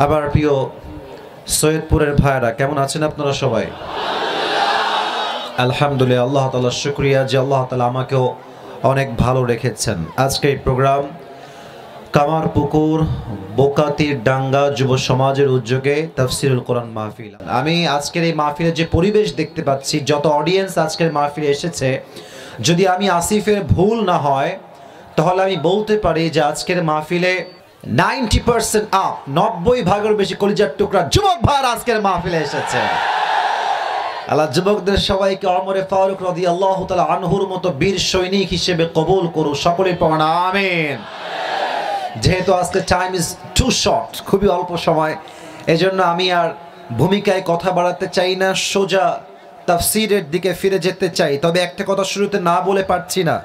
আবার প্রিয় সৈয়দপুরের ভাইরা কেমন আছেন আপনারা সবাই? আলহামদুলিল্লাহ, আল্লাহ তাআলার শুকরিয়া যে আল্লাহ তাআলা আমাকেও অনেক ভালো রেখেছেন। আজকে এই প্রোগ্রাম কামারপুকুর বোকাতির ডাঙ্গা যুব সমাজের উদ্যোগে তাফসিরুল কোরআন মাহফিল। আমি আজকের এই মাহফিলে যে পরিবেশ দেখতে পাচ্ছি, যত অডিয়েন্স আজকের মাহফিলে এসেছে, যদি আমি আসিফের ভুল না হয় তাহলে আমি বলতে পারি যে আজকের মাহফিলে 90% আপ 90% বেশি কলিজার টুকরা যুবক ভাইরা আজকের মাহফিলে এসেছে। আল্লাহ যুবকদের সবাইকে ওমর ফারুক রাদিয়াল্লাহু তাআলা আনহুর মতো বীর সৈনিক হিসেবে কবুল করুন, সকলে পড়ুন আমিন। যেহেতু আজকে টাইম ইজ টু শর্ট, খুবই অল্প সময়, এজন্য আমি আর ভূমিকায় কথা বাড়াতে চাই না, সোজা তাফসীরের দিকে ফিরে যেতে চাই। তবে একটা কথা শুরুতে না বলে পারছি না,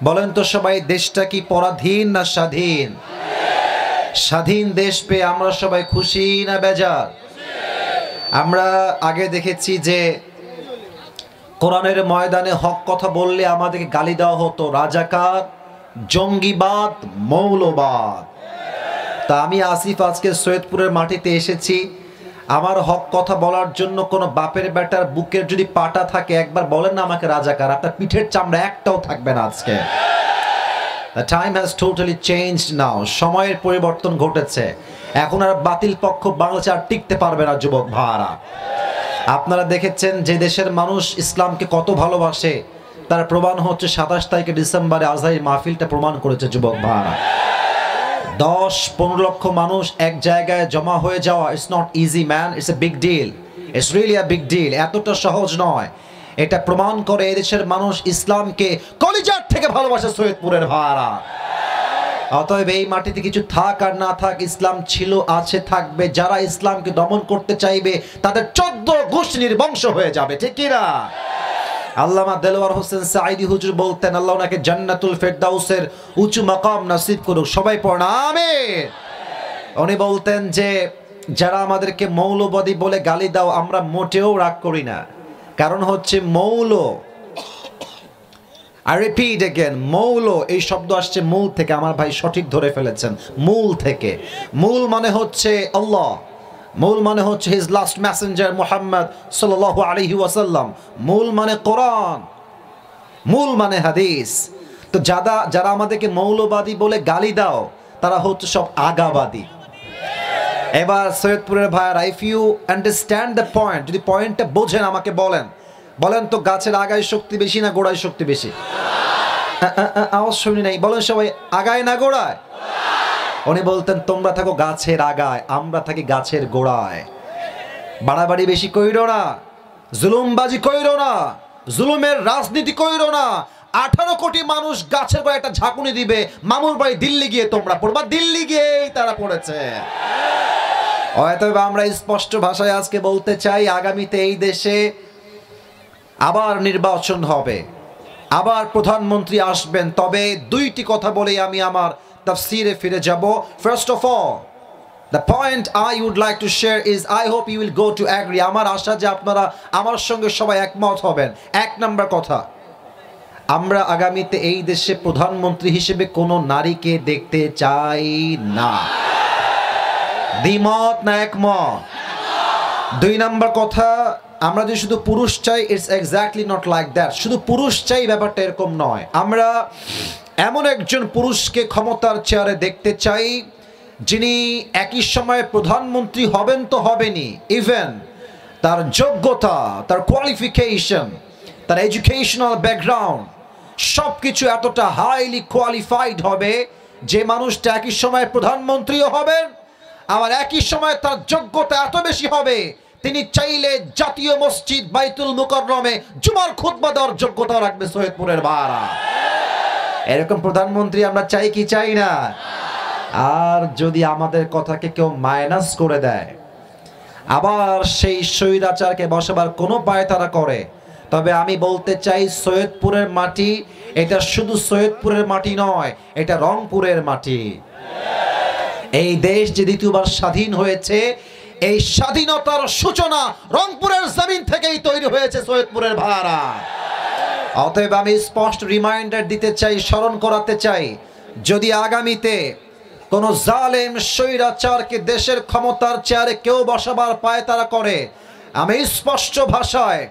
বলেন তো সবাই, দেশটা কি পরাধীন না স্বাধীন? স্বাধীন দেশ পেয়ে আমরা সবাই খুশি না বেজার? আমরা আগে দেখেছি যে কোরআনের ময়দানে হক কথা বললে আমাদেরকে গালি দেওয়া হতো, রাজাকার, জঙ্গিবাদ, মৌলবাদ। তা আমি আসিফ আজকে সৈয়দপুরের মাটিতে এসেছি আমার হক কথা বলার জন্য। কোনো বাপের বেটার বুকের যদি পাটা থাকে একবার বলেন না আমাকে রাজাকার, আপনার পিঠের চামড়া একটাও থাকবে না আজকে। The time has totally changed now. সময়ের পরিবর্তন ঘটেছে। এখন আর বাতিল পক্ষ বাংলাদেশে আর টিকতে পারবে না যুবক ভাইরা। আপনারা দেখেছেন যে দেশের মানুষ ইসলামকে কত ভালোবাসে, তার প্রমাণ হচ্ছে 27 তারিখে ডিসেম্বরে আজহারি মাহফিলটা প্রমাণ করেছে যুবক ভাইরা। 10-15 লক্ষ মানুষ এক জায়গায় জমা হয়ে যাওয়া, it's not easy man, it's a big deal, it's really a big deal. এতটা সহজ নয়। এটা প্রমাণ করে এদেশের মানুষ ইসলামকে কলিজার থেকে ভালোবাসে সৈয়দপুরের ভাইরা। অতএব এই মাটিতে কিছু থাক আর না থাক, ইসলাম ছিল, আছে, থাকবে। যারা ইসলামকে দমন করতে চাইবে তাদের 14 গোষ্ঠী নির্বংশ হয়ে যাবে, ঠিক কি না? আল্লামা দেলোয়ার হোসেন সাঈদী হুজুর বলতেন, আল্লাহ ওনাকে জান্নাতুল ফেরদাউসের উঁচু মাকাম নসিব করুক, সবাই পড়ুন আমিন। উনি বলতেন যে যারা আমাদেরকে মৌলবাদী বলে গালি দাও, আমরা মোটেও রাগ করি না। কারণ হচ্ছে মৌল, I repeat again, মৌল এই শব্দ আসছে মূল থেকে। আমার ভাই সঠিক ধরে ফেলেছেন, মূল থেকে। মূল মানে হচ্ছে আল্লাহ, মূল মানে হচ্ছে হিজ লাস্ট মেসেঞ্জার মুহাম্মদ সাল্লাল্লাহু আলাইহি ওয়াসাল্লাম, মূল মানে কোরআন, মূল মানে হাদিস। তো যারা আমাদেরকে মৌলবাদী বলে গালি দাও তারা হচ্ছে সব আগাবাদী। এবার সৈয়দপুরের ভাইয়ারা, if you understand the point, যদি পয়েন্টটা বোঝেন আমাকে বলেন তো গাছের আগায় শক্তি বেশি না গোড়ায় শক্তি বেশি? আওয়াজ শুনি নাই, বলেন সবাই, আগায় না গোড়ায়? উনি বলতেন তোমরা থাকো গাছের আগায়, আমরা থাকি গাছের গোড়ায়। বাড়াবাড়ি বেশি কইরো না, জুলুমবাজি কইরো না, জুলুমের রাজনীতি কইরো না। 18 কোটি মানুষ গাছের গোড়ায় একটা ঝাঁকুনি দিবে, মামুর বাড়ি দিল্লি গিয়ে তোমরা পড়বা, দিল্লি গিয়েই তারা পড়েছে। হয়তো আমরা স্পষ্ট ভাষায় আজকে বলতে চাই, আগামীতে এই দেশে আবার নির্বাচন হবে, আবার প্রধানমন্ত্রী আসবেন। তবে দুইটি কথা বলেই আমি আমার তাফসীরে ফিরে যাব। First of all, the point I would like to share is, I hope you will go to agree. আমার আশা যে আপনারা আমার সঙ্গে সবাই একমত হবেন। 1 নম্বর কথা, আমরা আগামীতে এই দেশে প্রধানমন্ত্রী হিসেবে কোনো নারীকে দেখতে চাই না। দ্বিমত না একমত? 2 নম্বর কথা, আমরা যে শুধু পুরুষ চাই, it's exactly not like that. শুধু পুরুষ চাই ব্যাপারটা এরকম নয়। আমরা এমন একজন পুরুষকে ক্ষমতার চেয়ারে দেখতে চাই যিনি একই সময়ে প্রধানমন্ত্রী হবেন তো হবেনই, ইভেন তার যোগ্যতা, তার কোয়ালিফিকেশন, তার এডুকেশনাল ব্যাকগ্রাউন্ড সব কিছু এতটা হাইলি কোয়ালিফাইড হবে যে মানুষটা একই সময়ে প্রধানমন্ত্রীও হবেন, আবার একই সময় তার যোগ্যতা এত বেশি হবে তিনি চাইলে জাতীয় মসজিদ বাইতুল মুকাররমে জুমার খুতবা দেওয়ার যোগ্যতা রাখবে সৈয়দপুরের ভাইরা। এরকম প্রধানমন্ত্রী আমরা চাই কি চাই না? আর যদি আমাদের কথাকে কেউ মাইনাস করে দেয়, আবার সেই স্বৈরাচারকে বসাবার কোনো পায়তারা করে, তবে আমি বলতে চাই সৈয়দপুরের মাটি এটা শুধু সৈয়দপুরের মাটি নয়, এটা রংপুরের মাটি। এই দেশ যে দ্বিতীয়বার স্বাধীন হয়েছে, এই স্বাধীনতার সূচনা রংপুরের জমিন থেকেই তৈরি হয়েছে সৈয়দপুরের ভাইরা। অতএব আমি স্পষ্ট রিমাইন্ডার দিতে চাই, স্মরণ করাতে চাই, যদি আগামীতে কোন জালেম স্বৈরাচারকে দেশের ক্ষমতার চেয়ারে কেউ বসাবার পায়তারা করে, আমি স্পষ্ট ভাষায়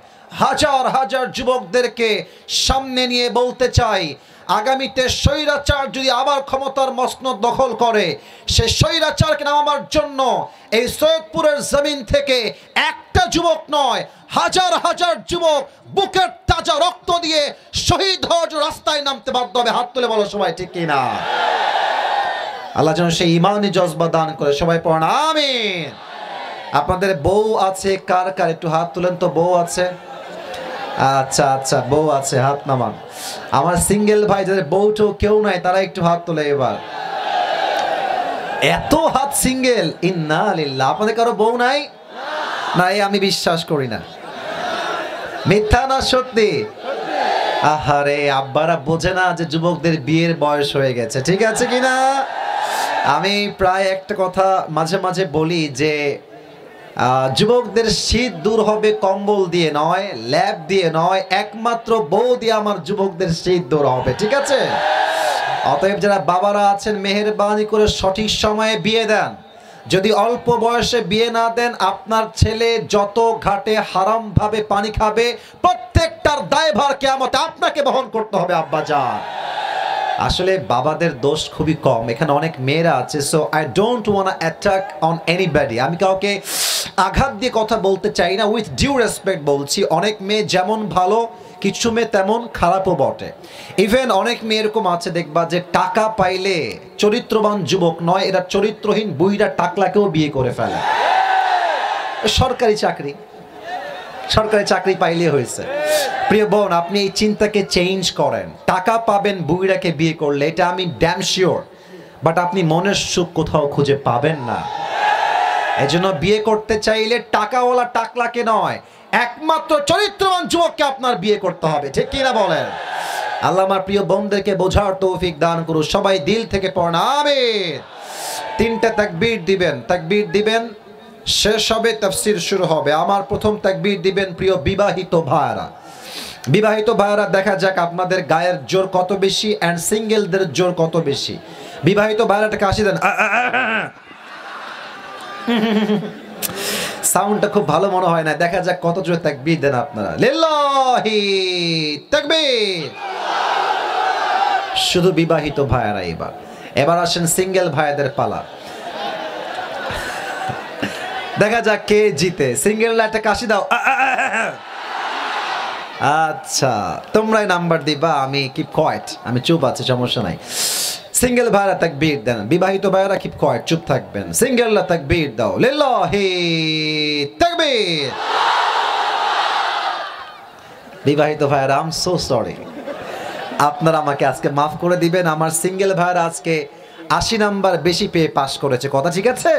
হাজার হাজার যুবকদেরকে সামনে নিয়ে বলতে চাই, আগামীতে স্বৈরাচার যদি আবার ক্ষমতার মসনদ দখল করে, সে স্বৈরাচারকে নামাবার জন্য এই সৈয়দপুরের জমিন থেকে একটা যুবক নয়, হাজার হাজার যুবক বুকের তাজা রক্ত দিয়ে শহীদ হওয়ার রাস্তায় নামতে বাধ্য হবে। হাত তুলে বলো সবাই, ঠিক কিনা? আল্লাহ যেন সেই ইমানি জজবা দান করে। সবাই পড়েন আমিন। আপনাদের বউ আছে কার কার? একটু হাত তুলেন তো। বউ আছে? আচ্ছা আচ্ছা, বউ আছে, হাত নামান। আমার সিঙ্গেল ভাই যাদের বউটো কেউ নাই, তারা একটু হাত তোলে এবার। এত হাত সিঙ্গেল, ইন্না লিল্লাহ। আপনাদের কারো বউ নাই? না, আমি বিশ্বাস করি না। মিথ্যা না সত্যি? আহারে, আব্বারা বোঝে না যে যুবকদের বিয়ের বয়স হয়ে গেছে, ঠিক আছে কিনা? আমি প্রায় একটা কথা মাঝে মাঝে বলি যে যুবকদের শীত দূর হবে কম্বল দিয়ে নয়, ল্যাব দিয়ে নয়, একমাত্র বউ দিয়ে আমার যুবকদের শীত দূর হবে, ঠিক আছে? অতএব যারা বাবারা আছেন, মেহেরবানি করে সঠিক সময়ে বিয়ে দেন। যদি অল্প বয়সে বিয়ে না দেন, আপনার ছেলে যত ঘাটে হারাম ভাবে পানি খাবে, প্রত্যেকটার দায়ভার কিয়ামতে আপনাকে বহন করতে হবে আব্বাজান। আসলে বাবাদের দোষ খুবই কম, এখানে অনেক মেয়েরা আছে। So I don't want attack on anybody. আমি কাউকে আঘাত দিয়ে কথা বলতে চাই না, উইথ ডিউ রেসপেক্ট বলছি। অনেক মেয়ে যেমন ভালো, কিছু মেয়ে তেমন খারাপও বটে। ইভেন অনেক মেয়ে এরকম আছে দেখবা যে টাকা পাইলে চরিত্রবান যুবক নয়, এরা চরিত্রহীন বুইরা টাকলাকেও বিয়ে করে ফেলে। সরকারি চাকরি পাইলে হয়েছে। প্রিয় বোন, আপনি এই চিন্তাকে চেঞ্জ করেন। টাকা পাবেন বুইরাকে বিয়ে করলে, এটা আমি ড্যাম শিওর। বাট আপনি মনের সুখ কোথাও খুঁজে পাবেন না। এজন্য বিয়ে করতে চাইলে টাকাওয়ালা টাকলাকে নয়, একমাত্র চরিত্রবান যুবককে আপনার বিয়ে করতে হবে, ঠিক কিনা বলেন? আল্লাহ আমার প্রিয় বোনদেরকে বোঝার তৌফিক দান করুন। সবাই দিল থেকে পড়েন আমিন। 3টা তাকবীর দিবেন, তাকবীর দিবেন, শেষ হবে, তাফসীর শুরু হবে। আমার প্রথম তাকবীর দিবেন প্রিয় বিবাহিত ভাইরা। বিবাহিত ভাইরা, দেখা যাক আপনাদের গায়ের জোর কত বেশি এন্ড সিঙ্গেলদের জোর কত বেশি। বিবাহিত ভাইরাটা কাশি দেন। সাউন্ডটা খুব ভালো মনে হয় না, দেখা যাক কত জোরে তাকবীর দেন আপনারা। লিল্লাহি তাকবীর। শুধু বিবাহিত ভাইরা। এবার আসেন সিঙ্গেল ভাইদের পালা। দেখা যাক কে জিতে। সিঙ্গেলরা একটা কাশি দাও। আচ্ছা, তোমরাই নাম্বার দিবা, আমি কিপ কোয়েট, আমি চুপ আছি, সমস্যা নাই। সিঙ্গেল ভাইরা তাকবীর দেন, বিবাহিত ভাইরা কিপ কোয়েট, চুপ থাকবেন। সিঙ্গেলরা তাকবীর দাও। লিল্লাহি তাকবীর। বিবাহিত ভাইরা, আই এম সো সরি, আপনারা আমাকে আজকে মাফ করে দিবেন। আমার সিঙ্গেল ভাইরা আজকে 80 নাম্বার বেশি পেয়ে পাস করেছে, কথা ঠিক আছে?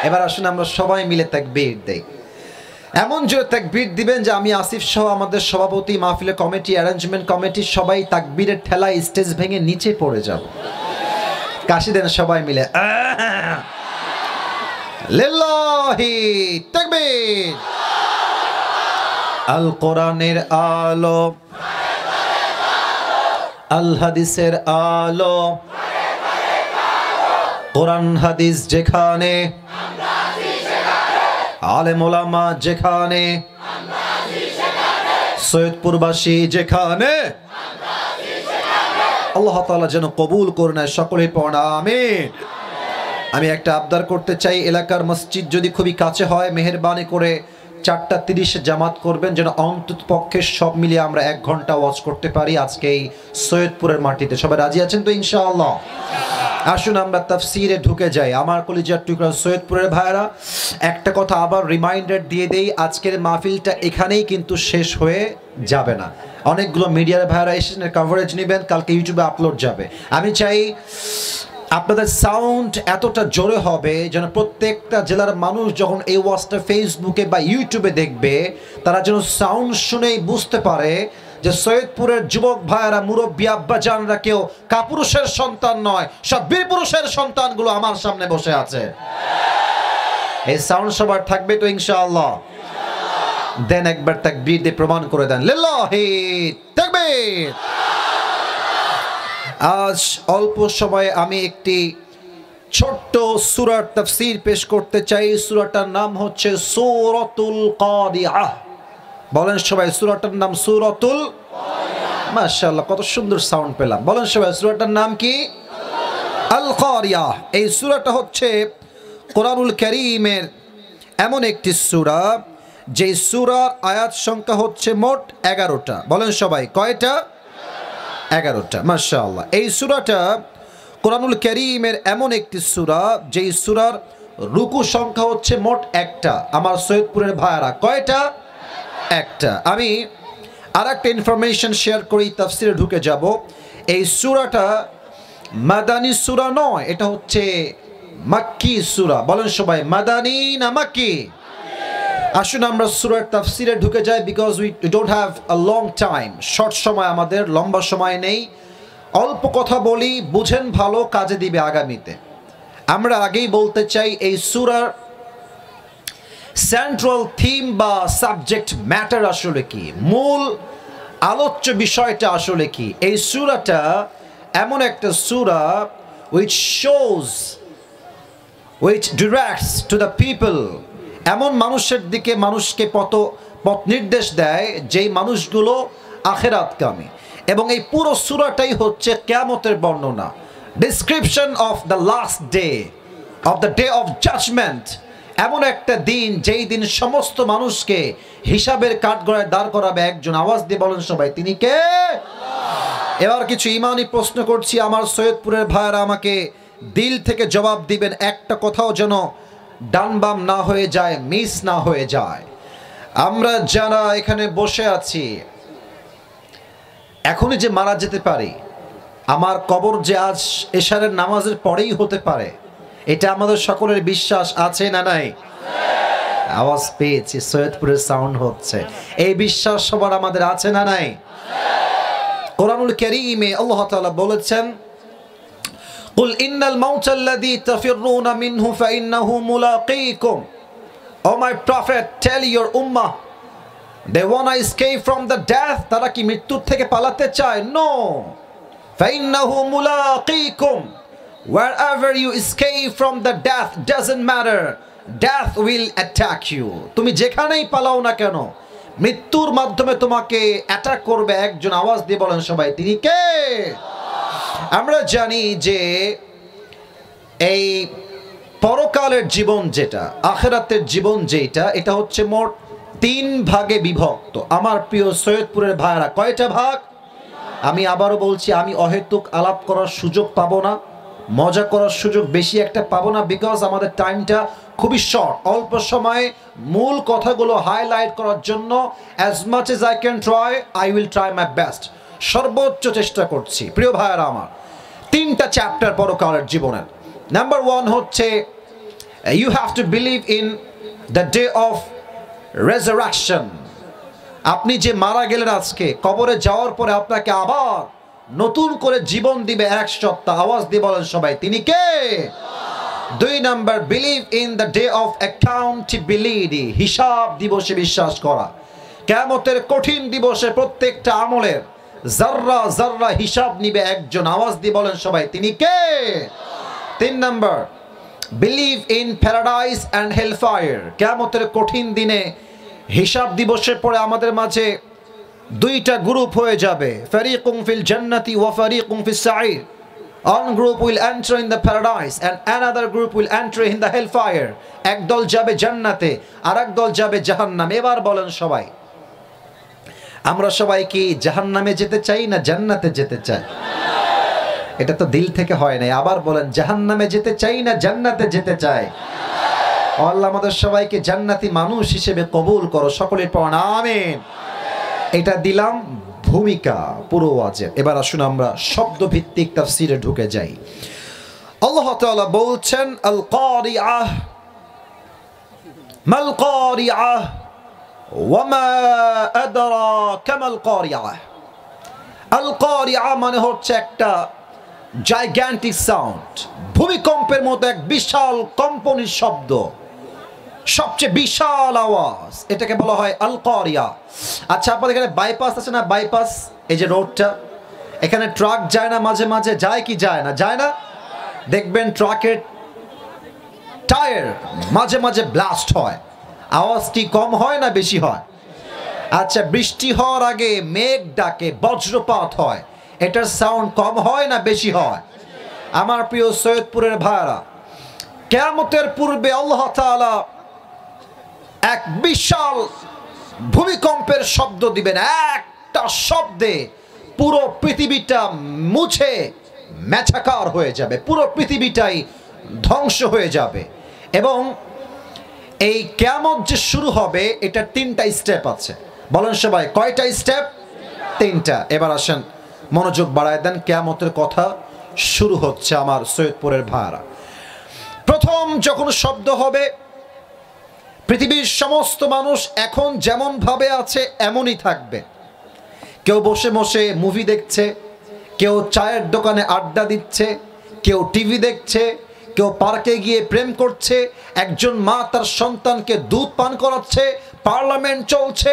এবার আসুন আমরা সবাই মিলে তাকবীর দেই। এমন জোরে তাকবীর দিবেন যে আমি আসিফ সহ আমাদের সভাপতি, মাহফিলের কমিটি, অ্যারেঞ্জমেন্ট কমিটি সবাই তাকবীরের ঠেলায় স্টেজ ভেঙে নিচে পড়ে যাব। কাশি দেন সবাই মিলে। লিল্লাহি তাকবীর। আল কোরআনের আলো, আল হাদিসের আলো, কোরআন হাদিস যেখানে, আলেম ওলামা যেখানে, সৈয়দপুরবাসী যেখানে, আল্লাহ তাআলা যেন কবুল করে নেয়। সকলেই পড়েন আমিন। আমি একটা আবদার করতে চাই, এলাকার মসজিদ যদি খুবই কাছে হয়, মেহেরবানি করে 4:30 জামাত করবেন, যেন অন্তত পক্ষে সব মিলিয়ে আমরা 1 ঘন্টা ওয়াজ করতে পারি আজকে এই সৈয়দপুরের মাটিতে। সবাই রাজি আছেন তো ইনশাআল্লাহ? আসুন আমরা তাফসীরে ঢুকে যাই। আমার কলিজার টুকরা সৈয়দপুরের ভাইরা, একটা কথা আবার রিমাইন্ডার দিয়ে দেই, আজকের মাহফিলটা এখানেই কিন্তু শেষ হয়ে যাবে না। অনেকগুলো মিডিয়ার ভাইরা এসেছেন, কভারেজ নেবেন, কালকে ইউটিউবে আপলোড যাবে। আমি চাই আপনাদের সাউন্ড এতটা জোরে হবে যেন প্রত্যেকটা জেলার মানুষ যখন এই ওয়াজটা ফেসবুকে বা ইউটিউবে দেখবে, তারা যেন সাউন্ড শুনেই বুঝতে পারে যে সৈয়দপুরের যুবক ভাইয়েরা, মুরব্বী আব্বাজানরা কেউ কাপুরুষের সন্তান নয়, সব বীর পুরুষের সন্তানগুলো আমার সামনে বসে আছে। এই সাউন্ড সবার থাকবে তো ইনশাআল্লাহ? দেন একবার তাকবীর দিয়ে প্রমাণ করে দেন। লিল্লাহি তাকবীর। আজ অল্প সময়ে আমি একটি ছোট্ট সূরার তাফসীর পেশ করতে চাই। সূরাটার নাম হচ্ছে সূরাতুল কারিআহ। বলেন সবাই সূরাটার নাম সূরাতুল কারিআহ। মাশাআল্লাহ, কত সুন্দর সাউন্ড পেলাম। বলেন সবাই সূরাটার নাম কি? আল কারিআহ। এই সূরাটা হচ্ছে কোরআনুল কারীমের এমন একটি সূরা যে সূরার আয়াত সংখ্যা হচ্ছে মোট 11টা। বলেন সবাই কয়টা? 11টা। মাশাআল্লাহ, এই সূরাটা কোরআনুল কারীমের এমন একটি সূরা যেই সূরার রুকু সংখ্যা হচ্ছে মোট একটা। আমার সৈয়দপুরের ভাইয়ারা কয়টা? একটা। আমি আরেকটা ইনফরমেশন শেয়ার করি, তাফসিরে ঢুকে যাব। এই সূরাটা মাদানী সূরা নয়, এটা হচ্ছে মাক্কি সূরা। বলেন সবাই মাদানী না মাক্কি? আসুন আমরা সূরার তাফসিরে ঢুকে যাই, because we don't have a long time. Short সময় আমাদের, লম্বা সময় নেই। অল্প কথা বলি, বুঝেন ভালো, কাজে দিবে আগামীতে। আমরা আগেই বলতে চাই এই সূরার সেন্ট্রাল থিম বা সাবজেক্ট ম্যাটার আসলে কি, মূল আলোচ্য বিষয়টা আসলে কি। এই সূরাটা এমন একটা সূরা which shows, which directs to the people, এমন মানুষের দিকে মানুষকে পথ নির্দেশ দেয় যেই মানুষগুলো আখিরাতকামী। এবং এই পুরো সূরাটাই হচ্ছে কিয়ামতের বর্ণনা, description of the last day, of the day of judgment. এমন একটা দিন যেই দিন সমস্ত মানুষকে হিসাবের কাঠগড়ায় দাঁড় করাবে একজন। আওয়াজ দিয়ে বলেন সবাই, তিনি কে? এবার কিছু ইমানি প্রশ্ন করছি, আমার সৈয়দপুরের ভাইয়েরা আমাকে দিল থেকে জবাব দিবেন, একটা কথাও যেন ডান বাম না হয়ে যায়, মিস না হয়ে যায়। আমরা যারা এখানে বসে আছি এখনই যে মারা যেতে পারি, আমার কবর যে আজ এশারের নামাজের পরেই হতে পারে, এটা আমাদের সকলের বিশ্বাস আছে না নাই? আওয়াজ পেয়েছি, সৈয়দপুরের সাউন্ড হচ্ছে। এই বিশ্বাস সবার আমাদের আছে না নাই? কোরআনুল কারীমে আল্লাহ তাআলা বলেছেন, কুল ইন্নাল মাউতাল্লাযী তাফিররুনা মিনহু ফাইন্নাহু মুলাকীকুম। O my prophet, tell your উম্মাহ, they wanna escape from the death, তারা কি মৃত্যুর থেকে পালাতে চায়? No. ফাইন্নাহু মুলাকীকুম, wherever you escape from the death doesn't matter, death will attack you. তুমি যেখানেই পালাও না কেন, মৃত্যুর মাধ্যমে তোমাকে অ্যাটাক করবে একজন। আওয়াজ দিয়ে বলেন সবাই, তিনি কে? আমরা জানি যে এই পরকালের জীবন যেটা, আখিরাতের জীবন যেটা, এটা হচ্ছে মোট 3 ভাগে বিভক্ত। আমার প্রিয় সৈয়দপুরের ভাইরা, কয়টা ভাগ? আমি আবারও বলছি, আমি অহেতুক আলাপ করার সুযোগ পাবো না, মজা করার সুযোগ বেশি একটা পাবো না, বিকজ আমাদের টাইমটা খুবই শর্ট। অল্প সময়ে মূল কথাগুলো হাইলাইট করার জন্য as much as I can try, I will try my best. সর্বোচ্চ চেষ্টা করছি। প্রিয় ভাইয়েরা আমার, 3টা চ্যাপ্টার পরকালের জীবনের। নাম্বার 1 হচ্ছে you have to believe in the day of resurrection. আপনি যে মারা গেলেন আজকে, কবরে যাওয়ার পরে আপনাকে আবার নতুন করে জীবন দিবে এক সপ্তাহ। আওয়াজ দিয়ে বলেন সবাই, তিনি কে? 2 number, believe in the day of accountability. হিসাব দিবসে বিশ্বাস করা। কিয়ামতের কঠিন দিবসে প্রত্যেকটা আমলের জাররা জাররা হিসাব নিবে একজন। আওয়াজ দিয়ে বলেন সবাই, তিনি কে? 3 number, believe in paradise and hellfire. কিয়ামতের কঠিন দিনে হিসাব দিবসের পরে আমাদের মাঝে 2টা গ্রুপ হয়ে যাবে, ফারিকুম ফিল জান্নাতি ওয়া ফারিকুম ফিস সাঈর। One group will enter in the paradise and another group will enter in the hellfire. এক দল যাবে জান্নাতে, আরেক দল যাবে জাহান্নামে। এবার বলেন সবাই, আমরা সবাই কি জাহান্নামে যেতে চাই না জান্নাতে যেতে চাই? এটা তো দিল থেকে হয় না। আবার বলেন, জাহান্নামে যেতে চাই না জান্নাতে যেতে চাই? আল্লাহ আমাদের সবাইকে জান্নাতি মানুষ হিসেবে কবুল করো। সকলের পড়ান আমিন। এটা দিলাম ভূমিকা পুরো ওয়াজের। এবার আসুন আমরা শব্দ ভিত্তিক তাফসীরে ঢুকে যাই। আল্লাহ তাআলা বলছেন, আল কারিআহ, মাল কারিআহ, ওয়া মা আদরাকা মাল কারিআহ। আল কারিআহ মানে হচ্ছে একটা জাইগ্যান্টিক সাউন্ড, ভূমিকম্পের মতো এক বিশাল কম্পনের শব্দ, সবচেয়ে বিশাল আওয়াজ, এটাকে বলা হয় আল কারিআহ। আচ্ছা, আপনাদের এখানে বাইপাস আছে না? বাইপাস, এই যে রোডটা, এখানে ট্রাক যায় না মাঝে মাঝে? যায় কি যায় না? যায় না? দেখবেন ট্রাকের টায়ার মাঝে মাঝে ব্লাস্ট হয়, আওয়াজ কি কম হয় না বেশি হয়? আচ্ছা, বৃষ্টি হওয়ার আগে মেঘ ডাকে, বজ্রপাত হয়, এটার সাউন্ড কম হয় না বেশি হয়? আমার প্রিয় সৈয়দপুরের ভাইরা, কিয়ামতের পূর্বে আল্লাহ তাআলা এক বিশাল ভূমিকম্পের শব্দ দিবেন। একটা শব্দে পুরো পৃথিবীটা মুছে মেছাকার হয়ে যাবে, পুরো পৃথিবীটাই ধ্বংস হয়ে যাবে। এবং এই কিয়ামত যে শুরু হবে, এটা 3টা স্টেপ আছে। বলেন সবাই, কয়টা স্টেপ? 3টা। এবার আসেন, মনোযোগ বাড়ায় দেন, কিয়ামতের কথা শুরু হচ্ছে আমার সৈয়দপুরের ভাইরা। প্রথম যখন শব্দ হবে, পৃথিবীর সমস্ত মানুষ এখন যেমন ভাবে আছে এমনই থাকবে। কেউ বসে বসে মুভি দেখছে, কেউ চায়ের দোকানে আড্ডা দিচ্ছে, কেউ টিভি দেখছে, কেউ পার্কে গিয়ে প্রেম করছে, একজন মা তার সন্তানকে দুধ পান করাচ্ছে, পার্লামেন্ট চলছে,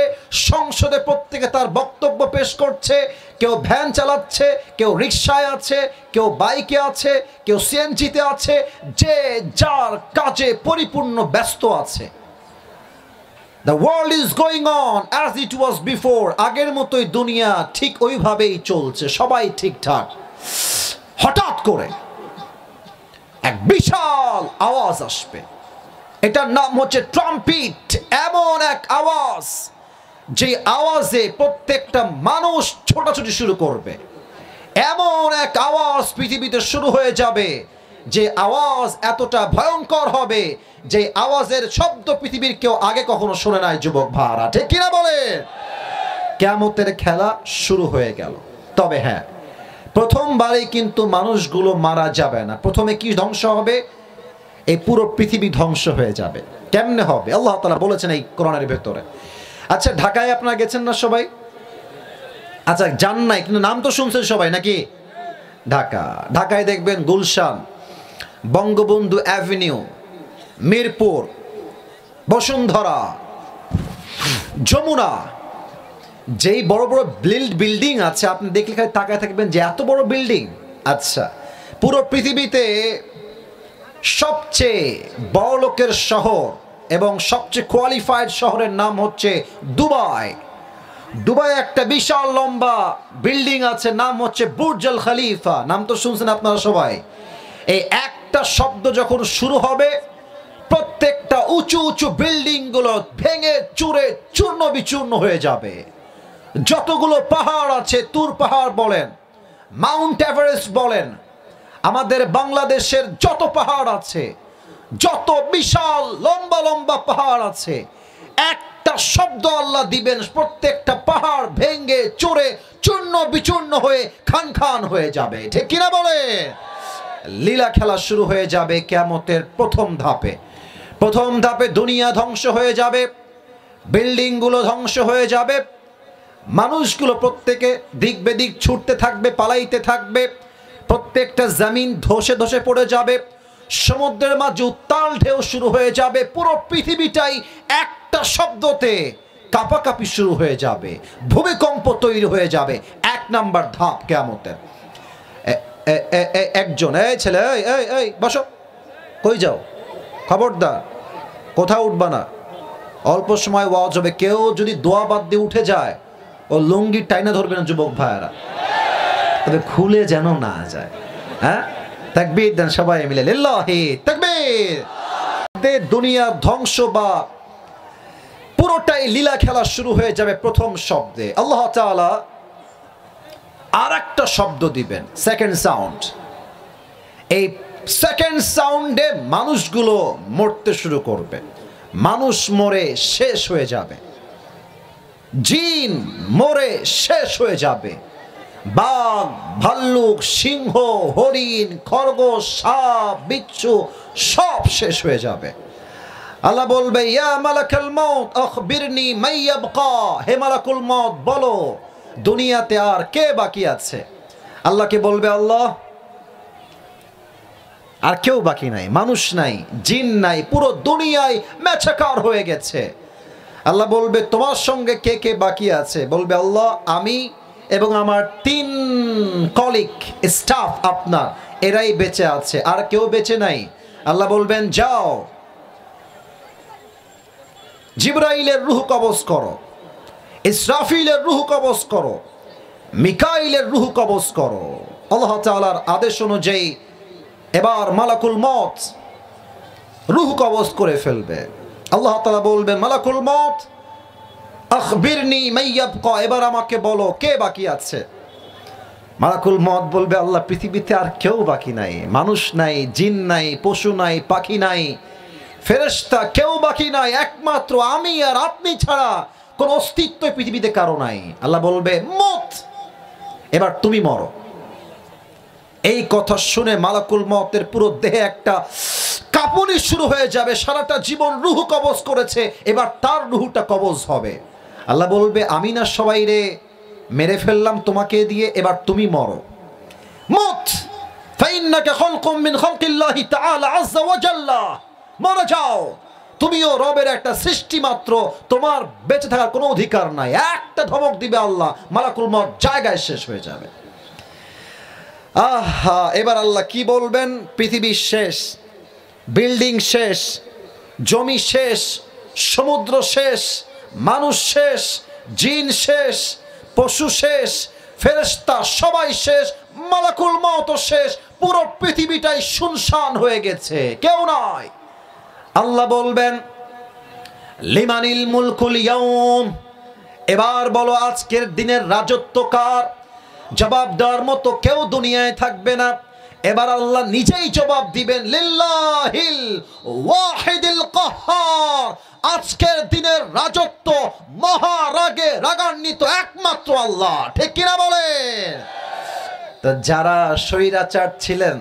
সংসদে প্রত্যেকে তার বক্তব্য পেশ করছে, কেউ ভ্যান চালাচ্ছে, কেউ রিকশায় আছে, কেউ বাইকে আছে, কেউ সিএনজিতে আছে, যে যার কাজে পরিপূর্ণ ব্যস্ত আছে। The world is going on as it was before. আগের মতোই দুনিয়া ঠিক ওইভাবেই চলছে, সবাই ঠিকঠাক। হঠাৎ করে এক বিশাল আওয়াজ আসবে, এটার নাম হচ্ছে ট্রাম্পিট। এমন এক আওয়াজ, যে আওয়াজে প্রত্যেকটা মানুষ ছোটাছুটি শুরু করবে। এমন এক আওয়াজ পৃথিবীতে শুরু হয়ে যাবে, যে আওয়াজ এতটা ভয়ঙ্কর হবে, যে আওয়াজের শব্দ পৃথিবীর কেউ আগে কখনো শুনে নাই। যুবক ভাইরা, ঠিক কিনা বলে? কিয়ামতের খেলা শুরু হয়ে গেল। তবে হ্যাঁ, প্রথমবারেই কিন্তু মানুষগুলো মারা যাবে না। প্রথমে কি ধ্বংস হবে? এই পুরো পৃথিবী ধ্বংস হয়ে যাবে। কেমনে হবে? আল্লাহ তাআলা বলেছেন এই কোরআনের ভেতরে। আচ্ছা, ঢাকায় আপনারা গেছেন না সবাই? আচ্ছা, যান নাই কিন্তু নাম তো শুনছেন সবাই নাকি? ঢাকায় দেখবেন গুলশান, বঙ্গবন্ধু অ্যাভিনিউ, মিরপুর, বসুন্ধরা, যমুনা, যেই বড় বড় বিল্ডিং আছে, আপনি দেখলে খালি তাকায় থাকবেন যে এত বড় বিল্ডিং। আচ্ছা, পুরো পৃথিবীতে সবচেয়ে বড় লোকের শহর এবং সবচেয়ে কোয়ালিফাইড শহরের নাম হচ্ছে দুবাই। দুবাই একটা বিশাল লম্বা বিল্ডিং আছে, নাম হচ্ছে বুর্জ আল খলিফা। নাম তো শুনছেন আপনারা সবাই। এই একটা শব্দ যখন শুরু হবে, প্রত্যেকটা উঁচু উঁচু বিল্ডিং গুলো ভেঙে চুরে চূর্ণ বিচূর্ণ হয়ে যাবে। যতগুলো পাহাড় আছে, তুর পাহাড় বলেন, মাউন্ট এভারেস্ট বলেন, আমাদের বাংলাদেশের যত পাহাড় আছে, যত বিশাল লম্বা লম্বা পাহাড় আছে, একটা শব্দ আল্লাহ দিবেন, প্রত্যেকটা পাহাড় ভেঙে চুরে চূর্ণ বিচূর্ণ হয়ে খান খান হয়ে যাবে। ঠিক কিনা বলে? লীলা খেলা শুরু হয়ে যাবে কিয়ামতের প্রথম ধাপে। প্রথম ধাপে দুনিয়া ধ্বংস হয়ে যাবে, বিল্ডিং গুলো ধ্বংস হয়ে যাবে, মানুষগুলো প্রত্যেকে দিক বেদিক ছুটতে থাকবে, পালাইতে থাকবে, প্রত্যেকটা জমিন ধসে ধসে পড়ে যাবে, সমুদ্রের মাঝে উত্তাল ঢেউ শুরু হয়ে যাবে, পুরো পৃথিবীটাই একটা শব্দতে কাঁপাকাঁপি শুরু হয়ে যাবে, ভূমিকম্প তৈরি হয়ে যাবে। 1 নাম্বার ধাপ কিয়ামতের। একজন, এই ছেলে, এই বসো, কই যাও? খবরদার, কোথাও উঠবা না। অল্প সময় ওয়াজ হবে, কেউ যদি দোয়া বাদ দিয়ে উঠে যায়, ও লুঙ্গি টাইনা ধরবে না যুবক ভাইয়েরা, তবে খুলে যেন না যায়। হ্যাঁ, তাকবীর দেন সবাই মিলে, লিল্লাহি তাকবীর। দুনিয়া ধ্বংস বা পুরোটাই লীলা খেলা শুরু হয়ে যাবে প্রথম শব্দে। আল্লাহ তাআলা আর একটা শব্দ দিবেন, সেকেন্ড সাউন্ড। এই সেকেন্ড সাউন্ডে মানুষগুলো মরতে শুরু করবে, মানুষ মরে শেষ হয়ে যাবে, জিন মরে শেষ হয়ে যাবে, বাঘ, ভাল্লুক, সিংহ, হরিণ, খরগোশ, সাপ, বিচ্ছু সব শেষ হয়ে যাবে। আল্লাহ বলবে, ইয়া মালাকুল মউত আখবিরনি মান ইয়াবকা, হে মালাকুল মউত বলো দুনিয়াতে আর কে বাকি আছে? আল্লাহকে বলবে, আল্লাহ আর কেউ বাকি নাই, মানুষ নাই, জিন নাই, পুরো দুনিয়ায় মেছাকার হয়ে গেছে। আল্লাহ বলবে, তোমার সঙ্গে কে কে বাকি আছে? বলবে, আল্লাহ আমি এবং আমার 3 কলিগ স্টাফ আপনার, এরাই বেঁচে আছে, আর কেউ বেঁচে নাই। আল্লাহ বলবেন, যাও জিবরাইলের রূহ কবজ করো, ইসরাফিলের রূহ কবজ করো, মিকাইলের রূহ কবজ করো। আল্লাহ তাআলার আদেশ অনুযায়ী এবার মালাকুল মত রূহ কবজ করে ফেলবে। আল্লাহ তাআলা বলবেন, মালাকুল মত আখবিরনি মাইয়াবকা, এবার আমাকে বলো কে বাকি আছে। মালাকুল মত বলবে, আল্লাহ পৃথিবীতে আর কেউ বাকি নাই, মানুষ নাই, জিন নাই, পশু নাই, পাখি নাই, ফেরেশতা কেউ বাকি নাই, একমাত্র আমি আর আপনি ছাড়া কোন অস্তিত্ব পৃথিবীতে কারো নাই। আল্লাহ বলবে, মত এবার তুমি মরো। এই কথা শুনে মালাকুল মতের পুরো দেহে একটা কাঁপুনি শুরু হয়ে যাবে। সারাটা জীবন রূহ কবজ করেছে, এবার তার রূহটা কবজ হবে। আল্লাহ বলবে, আমি না সবাই রে মেরে ফেললাম তোমাকে দিয়ে, এবার তুমি মরো। মত ফাইন্নাকা খালকুম মিন খালকিল্লাহি তাআলা আযজা ওয়া জাল্লা, মরে যাও, তুমিও রবের একটা সৃষ্টি মাত্র, তোমার বেঁচে থাকার কোনো অধিকার নাই। একটা ধমক দিবে আল্লাহ, মালাকুল মত জায়গায় শেষ হয়ে যাবে। আহা, এবার আল্লাহ কি বলবেন? পৃথিবী শেষ, বিল্ডিং শেষ, জমি শেষ, সমুদ্র শেষ, মানুষ শেষ, জিন শেষ, পশু শেষ, ফেরেশতা সবাই শেষ, মালাকুল মত শেষ, পুরো পৃথিবীটাই শুনশান হয়ে গেছে, কেউ নাই। আল্লাহ বলবেন, লিমানিল মুলকুল ইয়াউম, এবার বলো আজকের দিনের রাজত্ব কার? জবাব দেওয়ার মতো কেউ দুনিয়ায় থাকবে না। এবার আল্লাহ নিজেই জবাব দিবেন, লিল্লাহিল ওয়াহিদিল কাহ্হার, আজকের দিনের রাজত্ব মহারাগে রাগান্বিত একমাত্র আল্লাহ। ঠিক কিনা বলেন? তো যারা স্বৈরাচার ছিলেন,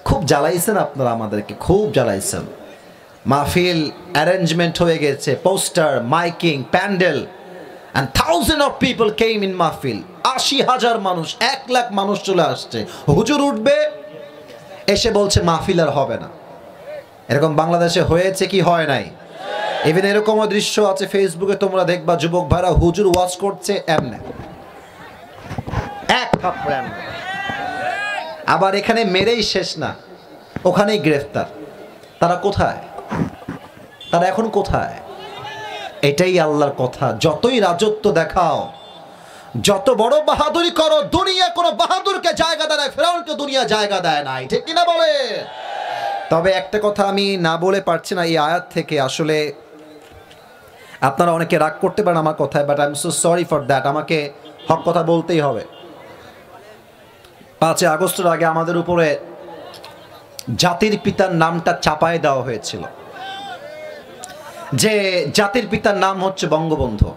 খুব জ্বালাইছেন আপনারা, আমাদেরকে খুব জ্বালাইছেন। মাহফিল অ্যারেঞ্জমেন্ট হয়ে গেছে, poster, miking, pandal, and thousands of people came in মাহফিল। ৮০,০০০ মানুষ, ১,০০,০০০ মানুষ চলে আসছে। হুজুর উঠবে, এসে বলছে মাহফিল আর হবে না। এরকম বাংলাদেশে হয়েছে কি হয় নাই? ইভেন এরকমও দৃশ্য আছে ফেসবুকে, তোমরা দেখবা যুবক ভাইরা হুজুর ওয়াজ করছে এমনে এক থাপ্পড় এমনে। আবার এখানে মেরেই শেষ না, ওখানেই গ্রেফতার। তারা কোথায়? তারা এখন কোথায়? এটাই আল্লাহর কথা। যতই রাজত্ব দেখাও, যত বড় বাহাদুরি করো, দুনিয়া কোনো বাহাদুরকে জায়গা দেয়, ফেরাউনকে দুনিয়া জায়গা দেয় নাই। ঠিক কিনা বলে? তবে একটা কথা আমি না বলে পারছি না এই আয়াত থেকে। আসলে আপনারা অনেকে রাগ করতে পারেন আমার কথায়, but I am so sorry for that. আমাকে হক কথা বলতেই হবে। ৫ আগস্টের আগে আমাদের উপরে জাতির পিতার নামটা চাপায় দেওয়া হয়েছিল, যে জাতির পিতার নাম হচ্ছে বঙ্গবন্ধু।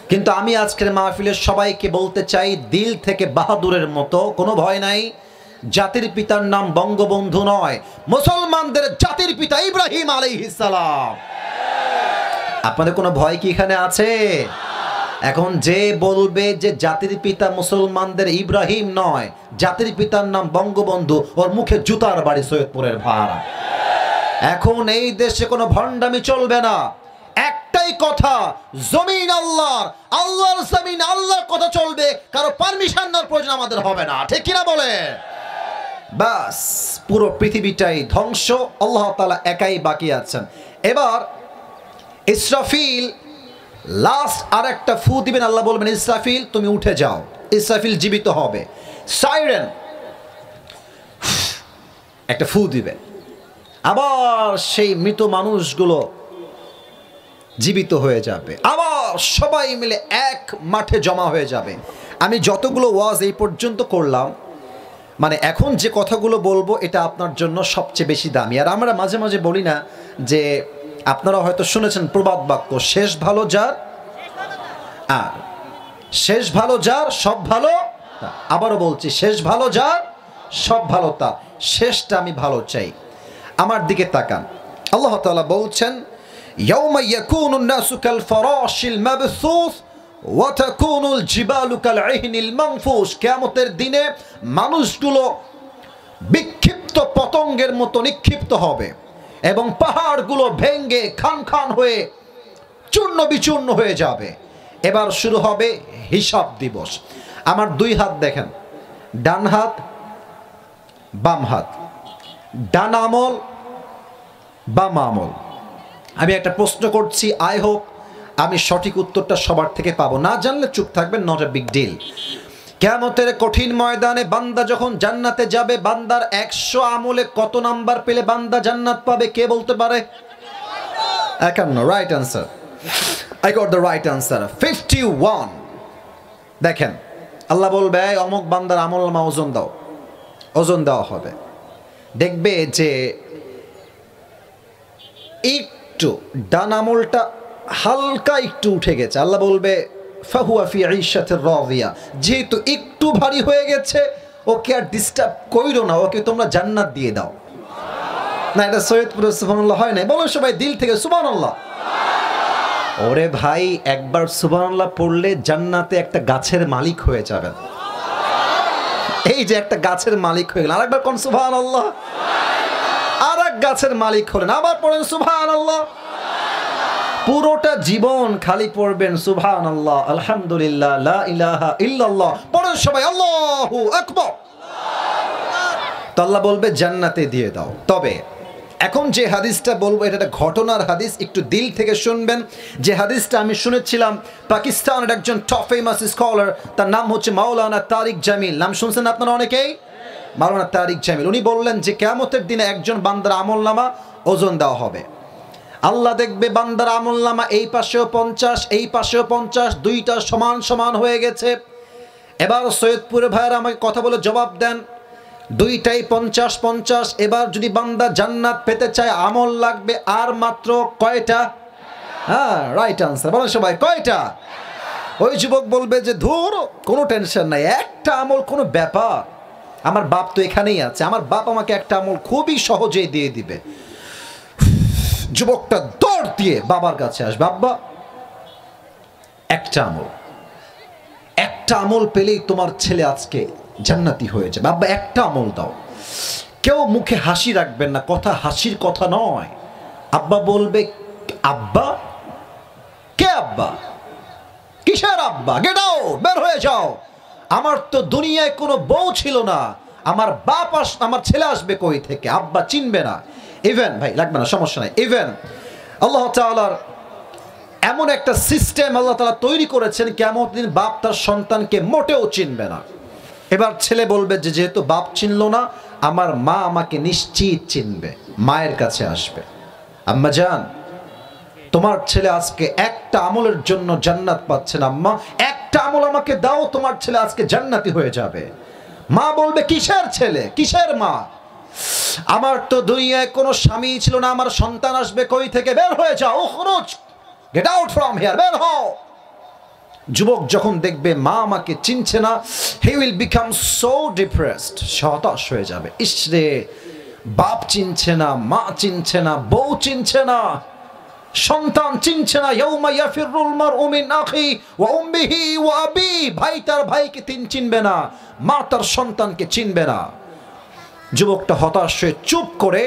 কিন্তু আমি আজকের মাহফিলের সবাইকে বলতে চাই, দিল থেকে বাহাদুরের মতো, কোনো ভয় নাই, জাতির পিতার নাম বঙ্গবন্ধু নয়, মুসলমানদের জাতির পিতা ইব্রাহিম আলাইহিস সালাম। আপনাদের কোনো ভয় কি এখানে আছে? এখন যে বলবে যে জাতির পিতা মুসলমানদের ইব্রাহিম নয়, জাতির পিতার নাম বঙ্গবন্ধু, ওর মুখে জুতার বাড়ি সৈয়দপুরের ভাড়া। এখন এই দেশে কোনো ভণ্ডামি চলবে না। একটাই কথা, জমিন আল্লাহর, আল্লাহর জমিন, আল্লাহর কথা চলবে, কারো পারমিশন নেওয়ার প্রয়োজন আমাদের হবে না। ঠিক কিনা বলে? বাস পুরো পৃথিবীটাই ধ্বংস, আল্লাহ তাআলা একাই বাকি আছেন। এবার ইসরাফিল লাস্ট আর একটা ফু দিবেন। আল্লাহ বলবেন, ইসরাফিল তুমি উঠে যাও। ইসরাফিল জীবিত হবে, সাইরেন একটা ফু দিবেন, আবার সেই মৃত মানুষগুলো জীবিত হয়ে যাবে, আবার সবাই মিলে এক মাঠে জমা হয়ে যাবে। আমি যতগুলো ওয়াজ এই পর্যন্ত করলাম, মানে এখন যে কথাগুলো বলবো এটা আপনার জন্য সবচেয়ে বেশি দামি। আর আমরা মাঝে মাঝে বলি না যে, আপনারা হয়তো শুনেছেন প্রবাদ বাক্য, শেষ ভালো যার, আর শেষ ভালো যার সব ভালো। আবারও বলছি, শেষ ভালো যার সব ভালো তার। শেষটা আমি ভালো চাই। আমার দিকে তাকান, আল্লাহ তাআলা বলছেন, ইয়াউমা ইয়াকুনুন নাসু কাল ফারাশিল মাবসুস ওয়া তাকুনুল জিবালু কাল ইহনিল মানফুস। কিয়ামতের দিনে মানুষগুলো বিক্ষিপ্ত পতঙ্গের মতো নিক্ষিপ্ত হবে এবং পাহাড়গুলো ভেঙে খান খান হয়ে চূর্ণ বিচূর্ণ হয়ে যাবে। এবার শুরু হবে হিসাব দিবস। আমার দুই হাত দেখেন, ডান হাত বাম হাত, ডান আমল বাম আমল। আমি একটা প্রশ্ন করছি, আই হোপ আমি সঠিক উত্তরটা সবার থেকে পাবো, না জানলে চুপ থাকবেন, নট এ বিগ ডিল। কিয়ামতের কঠিন ময়দানে বান্দা যখন জান্নাতে যাবে, বান্দার 100 আমলে কত নাম্বার পেলে বান্দা জান্নাত পাবে, কে বলতে পারে? 51, right answer. I got the right answer, 51। দেখেন আল্লাহ বলবে অমুক বান্দার আমলনামা ওজন দাও, ওজন দেওয়া হবে। দেখবে যে একটু ডান আমলটা হালকা একটু উঠে গেছে, আল্লাহ বলবে ফাহুয়া ফি ঈশাতির রাদিয়া, যেহেতু একটু ভারী হয়ে গেছে ওকে আর ডিস্টার্ব কইরো না, ওকে তোমরা জান্নাত দিয়ে দাও। না, এটা সৈয়দপুরে সুবহানাল্লাহ হয় না, বলো সবাই দিল থেকে সুবহানাল্লাহ। ওরে ভাই, একবার সুবহানাল্লাহ পড়লে জান্নাতে একটা গাছের মালিক হয়ে যাবেন। এই যে একটা গাছের মালিক হয়ে গেলেন, আরেকবার কোন সুবহানাল্লাহ, আর এক গাছের মালিক হলেন, আবার পড়েন সুবহানাল্লাহ। পুরোটা জীবন খালি পড়বেন সুবহানাল্লাহ, আলহামদুলিল্লাহ, লা ইলাহা ইল্লাল্লাহ, পড়েন সবাই আল্লাহু আকবার। তো আল্লাহ বলবে জান্নাতে দিয়ে দাও। তবে এখন যে হাদিসটা বলবো এটা একটা ঘটনার হাদিস, একটু দিল থেকে শুনবেন। যে হাদিসটা আমি শুনেছিলাম পাকিস্তানের একজন টপ ফেমাস স্কলার, তার নাম হচ্ছে মাওলানা তারিক জামিল, নাম শুনছেন আপনারা অনেকেই, মাওলানা তারিক জামিল। উনি বললেন যে কিয়ামতের দিনে একজন বান্দার আমলনামা ওজন দেওয়া হবে। আল্লাহ দেখবে বান্দার আমলনামা এই পাশেও 50, এই পাশেও 50, দুইটা সমান সমান হয়ে গেছে। এবার সৈয়দপুরে ভাইয়েরা আমাকে কথা বলে জবাব দেন, দুইটাই 50 50। এবার যদি বান্দা জান্নাত পেতে চায় আমল লাগবে আর মাত্র কয়টা? হ্যাঁ, রাইট আনসার, বলেন সবাই কয়টা? ওই যুবক বলবে যে ধুর কোনো টেনশন নাই, একটা আমল কোনো ব্যাপার, আমার বাপ তো এখানেই আছে, আমার বাপ আমাকে একটা আমল খুবই সহজেই দিয়ে দিবে। যুবকটা দৌড় দিয়ে বাবার কাছে আসবে, আব্বা একটা আমল পেলেই তোমার ছেলে আজকে জান্নাতি হয়ে যাবে, আব্বা একটা আমল দাও। কেউ মুখে হাসি রাখবেন না, কথা হাসির কথা নয়। আব্বা বলবে আব্বা? কে আব্বা? কিসের আব্বা? গেট আউট, বের হয়ে যাও। আমার তো দুনিয়ায় কোনো বউ ছিল না, আমার বাপ আমার ছেলে আসবে কই থেকে? আব্বা চিনবে না। ইভেন ভাই লাগবে না, সমস্যা নাই। ইভেন আল্লাহ তাআলার এমন একটা সিস্টেম আল্লাহ তাআলা তৈরি করেছেন, কিয়ামত দিন বাপ তার সন্তানকে মোটেও চিনবে না। এবার ছেলে বলবে যে যেহেতু বাপ চিনলো না, আমার মা আমাকে নিশ্চিত চিনবে, মায়ের কাছে আসবে, আম্মা জান তোমার ছেলে আজকে একটা আমলের জন্য জান্নাত পাচ্ছে না, আম্মা একটা আমল আমাকে দাও, তোমার ছেলে আজকে জান্নাতি হয়ে যাবে। মা বলবে কিসের ছেলে, কিসের মা? আমার তো দুনিয়ায় কোনো স্বামী ছিল না, আমার সন্তান আসবে কই থেকে? বের হয়ে যাও, উখরুজ, গেট আউট ফ্রম হিয়ার, বের হও। যুবক যখন দেখবে মা আমাকে চিনছে না, he will become so depressed, হতাশ হয়ে যাবে। ইসরে, বাপ চিনছে না, মা চিনছে না, বউ চিনছে না, সন্তান চিনছে না। ইয়াউমা ইয়াফিরুল মারউ মিন আখি ওয়া উম্মিহি ওয়া আবি, ভাই তার ভাইকে চিনবে না, মা তার সন্তানকে চিনবে না। যুবকটা হতাশ হয়ে চুপ করে,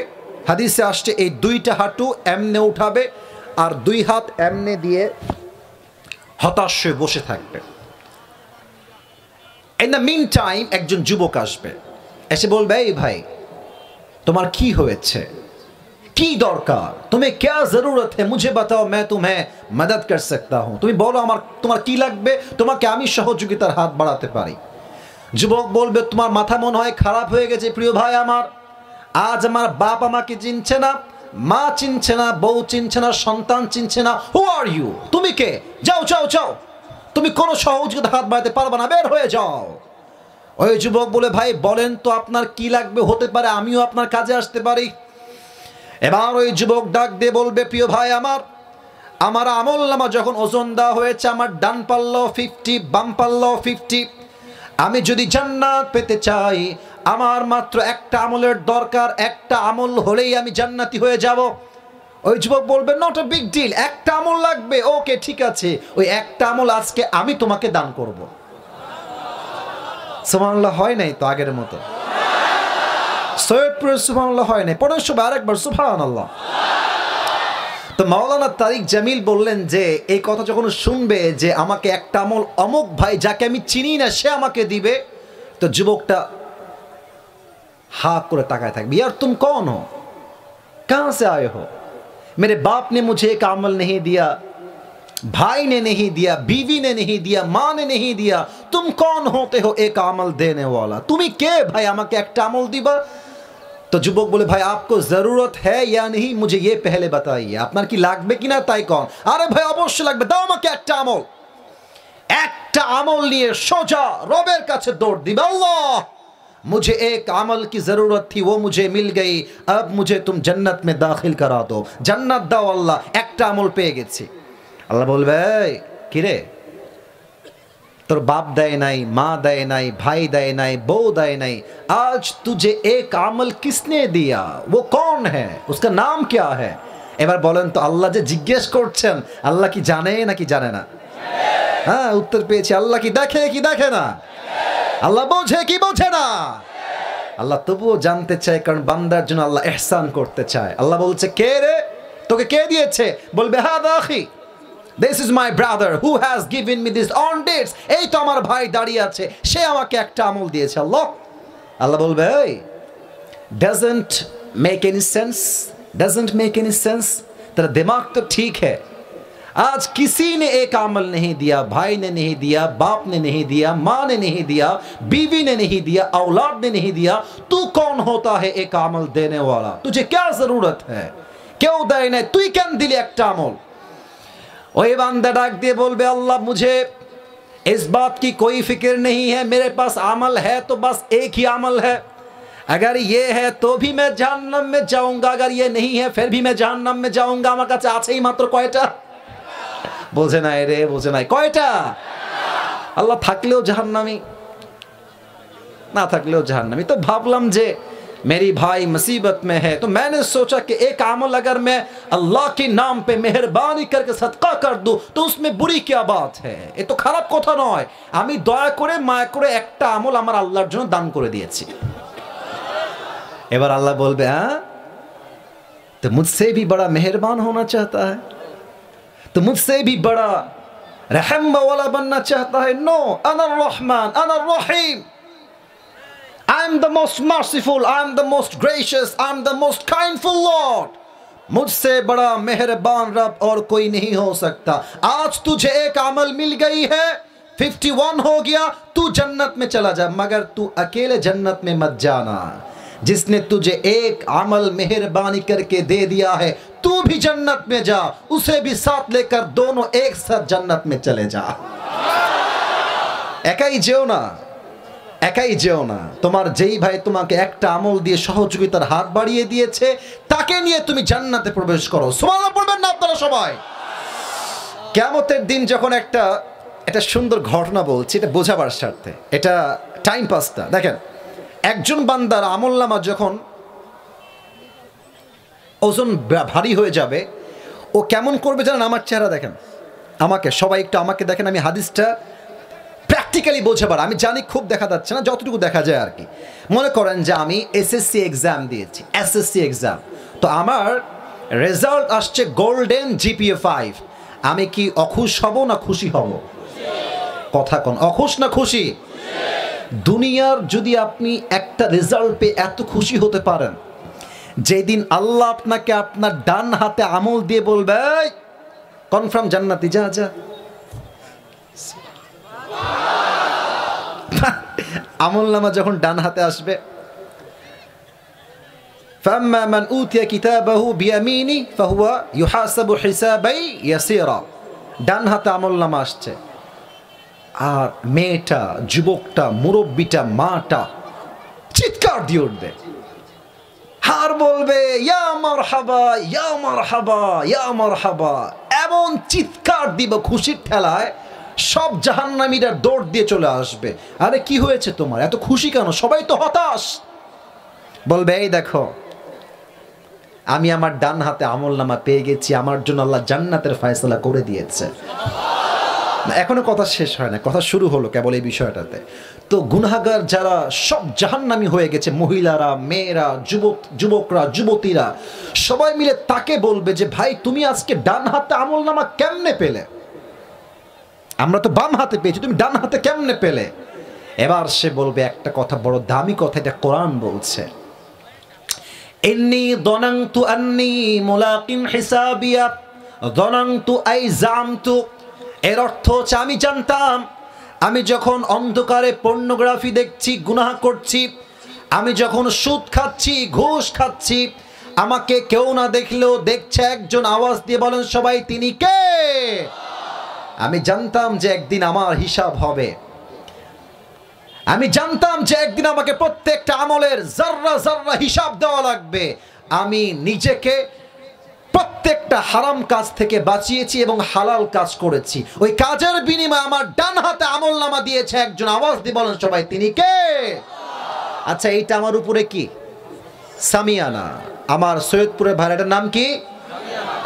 হাদিসে আসছে এই দুইটা হাঁটু এমনে উঠাবে আর দুই হাত এমনে দিয়ে হতাশ হয়ে বসে থাকবে। ইন দ্য মিন টাইম একজন যুবক আসবে, এসে বলবে এই ভাই তোমার কি হয়েছে, কি দরকার, তুমি क्या जरूरत है मुझे बताओ मैं तुम्हें मदद कर सकता हूं, তুমি বলো তোমার কি লাগবে, তোমাকে আমি সহযোগিতার হাত বাড়াতে পারি। যুবক বলবে তোমার মাথা মনে হয় খারাপ হয়ে গেছে প্রিয় ভাই আমার, আজ আমার বাপ আমাকে চিনছে না, মা চিনছে না, বউ চিনছে না, সন্তান চিনছে না। হু আর ইউ, তুমি কে? যাও যাও যাও, তুমি কোনো সহযোগিতা হাত বাড়াতে পারবে না, বের হয়ে যাও। ওই যুবক বলে ভাই বলেন তো আপনার কি লাগবে, হতে পারে আমিও আপনার কাজে আসতে পারি। এবার ওই যুবক ডাক দিয়ে বলবে প্রিয় ভাই আমার আমলনামা যখন ওজন দেওয়া হয়েছে, আমার ডান পাল্লাও 50, বাম পাল্লাও 50। আমি যদি জান্নাত পেতে চাই, আমার মাত্র একটা আমলের দরকার, একটা আমল হলেই আমি জান্নাতি হয়ে যাব। ওই যুবক বলবে নট আ বিগ ডিল, একটা আমল লাগবে, ওকে ঠিক আছে, ওই একটা আমল আজকে আমি তোমাকে দান করব। সুবহানাল্লাহ হয় নাই তো আগের মতো? সৈয়দপুরে সুবহানাল্লাহ হয় নাই, পড়েন সবাই আরেকবার সুবহানাল্লাহ। তো মাওলানা তারিক জামিল বললেন যে এই কথা যখন শুনবে যে আমাকে একটা আমল অমুক ভাই যাকে আমি চিনি না সে আমাকে দিবে, তো যুবকটা হা করে তাকায় থাকবে। यार तुम कौन हो, कहां से आए हो, मेरे बाप ने मुझे एक अमल नहीं दिया, भाई ने नहीं दिया, बीवी ने नहीं दिया, माँ ने नहीं दिया, तुम कौन होते हो एक अमल देने वाला? तुम्ही के भाई আমাকে একটা আমল দিবা? তো যুবক বলে, ভাই आपको जरूरत है या नहीं मुझे ये पहले बताइए, আপনার কি লাগবে কিনা তাই কোন। আরে ভাই অবশ্যই লাগবে, দাও আমাকে একটা আমল। একটা আমল নিয়ে সোজা রবের কাছে দৌড় দিবে, আল্লাহ मुझे एक अमल की जरूरत थी, वो मुझे मिल गई, अब मुझे तुम जन्नत में दाखिल करा दो, जन्नत दाओ अल्लाह, একটা আমল পেয়ে গেছি। আল্লাহ বলবে, কি রে তোর बाप দেয় নাই, মা দেয় নাই, ভাই দেয় নাই, বউ দেয় নাই, आज तुझे एक अमल किसने दिया, वो कौन है, उसका नाम क्या है? এবার বলেন তো আল্লাহ যে জিজ্ঞেস করছেন, আল্লাহ কি জানে নাকি জানে না? হ্যাঁ, উত্তর পেয়েছি, আল্লাহ কি দেখে কি দেখে না? আল্লাহ বোঝে কি বোঝে না? আল্লাহ তবুও জানতে চায়, কারণ বান্দার জন্য আল্লাহ ইহসান করতে চায়। আল্লাহ বলছে, কে রে, তোকে কে দিয়েছে? বলবে, হাদা আখি, this is my brother who has given me this on dates, এই তো আমার ভাই দাঁড়িয়ে আছে, সে আমাকে একটা আমল দিয়েছে। আল্লাহ আল্লাহ বলবে, doesn't make any sense, doesn't make any sense, तेरा दिमाग तो ठीक है, आज किसी ने एक अमल नहीं दिया, भाई ने नहीं दिया, बाप ने नहीं दिया, माँ ने नहीं दिया, बीवी ने नहीं दिया, औलाद ने नहीं दिया, तू कौन होता है एक अमल देने वाला? तुझे क्या जरूरत है, क्यों देय नहीं, तू क्या दिली एक अमल? वही बंदा डाक दिए बोलबे, अल्लाह मुझे इस बात की कोई फिक्र नहीं है, मेरे पास अमल है तो बस एक ही अमल है, अगर ये है तो भी मैं जहन्नम में जाऊंगा, अगर ये नहीं है फिर भी मैं जहन्नम में जाऊंगा। আমার কাছে আছেই মাত্র কয়টা? বোঝে নাই রে, বোঝে নাই, কয়টা? আল্লাহ থাকলেও জাহান্নামী, না থাকলেও জাহান্নামী। তো ভাবলাম যে मेरी भाई मुसीबत में है, तो मैंने सोचा कि एक अमल अगर मैं अल्लाह के नाम पे मेहरबानी करके सदका कर दूं तो उसमें बुरी क्या बात है, ये तो খারাপ কথা নয়। আমি দয়া করে মায়া করে একটা আমল আমার আল্লাহর জন্য দান করে দিয়েছি। এবার আল্লাহ বলবে, হ্যাঁ तो मुझसे भी बड़ा मेहरबान होना चाहता है, तो मुझसे भी बड़ा रहम वाला बनना चाहता है? नो, अना रहमान अना रहीम, I am the most merciful, I am the most gracious, I am the most kindful Lord, मुझसे बड़ा मेहरबान रब और कोई नहीं हो सकता। आज तुझे एक अमल मिल गई है, 51 हो गया, तू जन्नत में चला जा, मगर तू अकेले जन्नत में मत जाना, जिसने तुझे एक अमल मेहरबानी करके दे दिया है, तू भी जन्नत में जा, उसे भी साथ लेकर दोनों एक साथ जन्नत में चले जा। একাই যেও না, একাই যেও না, তোমার যেই ভাই তোমাকে একটা আমল দিয়ে সহযোগিতার হাত বাড়িয়ে দিয়েছে, তাকে নিয়ে তুমি জান্নাতে প্রবেশ করো। সুবহানাল্লাহ পড়বেন না আপনারা সবাই? কিয়ামতের দিন যখন একটা সুন্দর ঘটনা বলছি, এটা বোঝাবার স্বার্থে, এটা টাইম পাসটা দেখেন। একজন বান্দার আমলনামা যখন ওজন ভারী হয়ে যাবে, ও কেমন করবে জানেন? আমার চেহারা দেখেন, আমাকে সবাই একটু আমাকে দেখেন, আমি হাদিসটা প্র্যাকটিক্যালি বোঝাবার, আমি জানি খুব দেখা যাচ্ছে না, যতটুকু দেখা যায় আর কি। মনে করেন যে আমি এসএসসি এক্সাম দিয়েছি, এসএসসি এক্সাম, তো আমার রেজাল্ট আসছে গোল্ডেন জিপিএ 5, আমি কি অখুশ হব না খুশি হব? কথা কোন, অখুশ না খুশি? দুনিয়ার যদি আপনি একটা রেজাল্ট পেয়ে এত খুশি হতে পারেন, যেদিন আল্লাহ আপনাকে আপনার ডান হাতে আমল দিয়ে বলবে, কনফার্ম জান্নাতি, যা যা, আমলনামা যখন ডান হাতে আসবে, فَأَمَّا مَنْ أُوتِيَ كِتَابَهُ بِيَمِينِهِ فَهُوَ يُحَاسَبُ حِسَابًا يَسِيرًا, ডান হাতে আমলনামা আসছে, আর মেয়েটা, যুবকটা, মুরব্বিটা, মাটা চিৎকার দিয়ে উঠবে, আর বলবে, ইয়া মারহাবা ইয়া মারহাবা ইয়া মারহাবা, এমন চিৎকার দিব খুশির ঠেলায় সব জাহান্নামীরা দৌড় দিয়ে চলে আসবে। আরে কি হয়েছে তোমার, এত খুশি কেন? সবাই তো হতাশ। বলবে, এই দেখো আমি আমার ডান হাতে আমলনামা পেয়ে গেছি, আমার জন্য আল্লাহ জান্নাতের ফয়সালা করে দিয়েছে। এখনো কথা শেষ হয় না, কথা শুরু হলো কেবল এই বিষয়টাতে। তো গুনাহগার যারা সব জাহান্নামী হয়ে গেছে, মহিলারা, মেয়েরা, যুবকরা, যুবতীরা, সবাই মিলে তাকে বলবে যে, ভাই তুমি আজকে ডান হাতে আমলনামা কেমনে পেলে? আমরা তো বাম হাতে পেয়েছি, তুমি ডান হাতে কেমনে পেলে? এবার সে বলবে একটা কথা, বড় দামি কথা, এটা কোরআন বলছে, ইন্নী যনানতু আন্নী মুলাকিন হিসাবিয়া যানানতু আই জামতু, এর অর্থ হচ্ছে আমি জানতাম। আমি যখন অন্ধকারে পর্নোগ্রাফি দেখছি, গুনাহ করছি, আমি যখন সুদ খাচ্ছি, ঘুষ খাচ্ছি, আমাকে কেউ না দেখলেও দেখছে একজন, আওয়াজ দিয়ে বলেন সবাই, তিনি কে? আমি জানতাম যে একদিন আমার হিসাব হবে। আমি জানতাম যে একদিন আমাকে প্রত্যেকটা আমলের জাররা জাররা হিসাব দেওয়া লাগবে। আমি নিজেকে প্রত্যেকটা হারাম কাজ থেকে বাঁচিয়েছি এবং হালাল কাজ করেছি। ওই কাজের বিনিময়ে আমার ডান হাতে আমলনামা দিয়েছে একজন, আওয়াজ দিয়ে বলেন সবাই, তিনি কে? আচ্ছা, এইটা আমার উপরে কি? সামিয়ানা। আমার সৈয়দপুরের ভাইরাটার নাম কি?